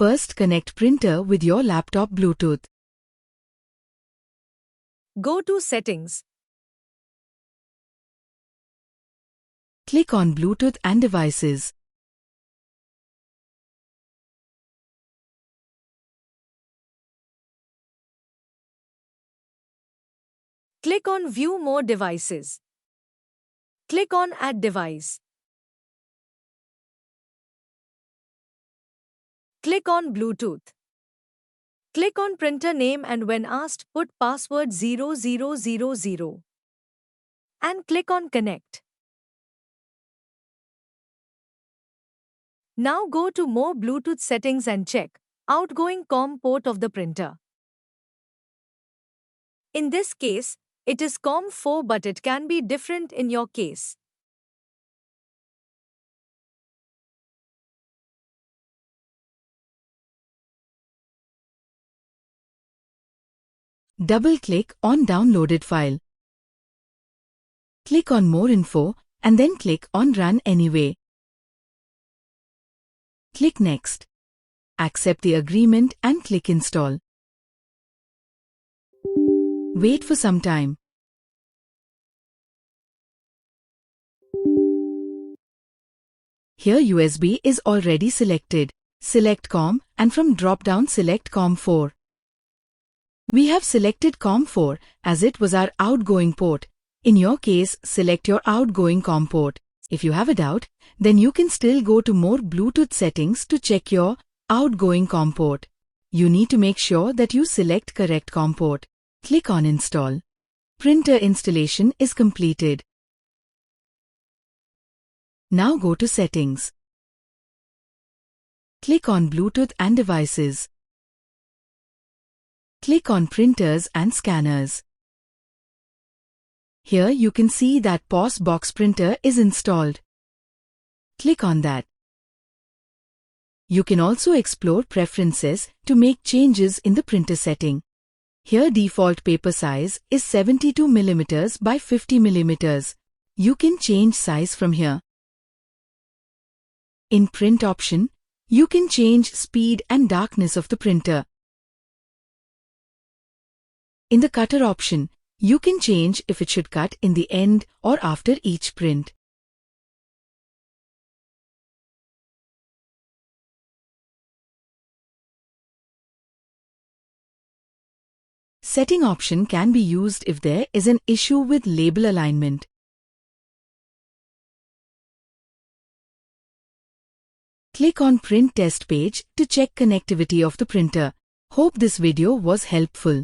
First, connect printer with your laptop Bluetooth. Go to Settings. Click on Bluetooth and Devices. Click on View More Devices. Click on Add Device. Click on Bluetooth. Click on printer name and when asked, put password 0000 and click on Connect. Now go to More Bluetooth settings and check outgoing COM port of the printer. In this case, it is COM4 but it can be different in your case. Double-click on downloaded file. Click on More Info and then click on Run Anyway. Click Next. Accept the agreement and click Install. Wait for some time. Here USB is already selected. Select COM and from drop-down select COM4. We have selected COM4 as it was our outgoing port. In your case, select your outgoing COM port. If you have a doubt, then you can still go to More Bluetooth settings to check your outgoing COM port. You need to make sure that you select correct COM port. Click on Install. Printer installation is completed. Now go to Settings. Click on Bluetooth and Devices. Click on Printers and Scanners. Here you can see that PosBox printer is installed. Click on that. You can also explore preferences to make changes in the printer setting. Here default paper size is 72 mm by 50 mm. You can change size from here. In Print option, you can change speed and darkness of the printer. In the Cutter option, you can change if it should cut in the end or after each print. Setting option can be used if there is an issue with label alignment. Click on Print Test page to check connectivity of the printer. Hope this video was helpful.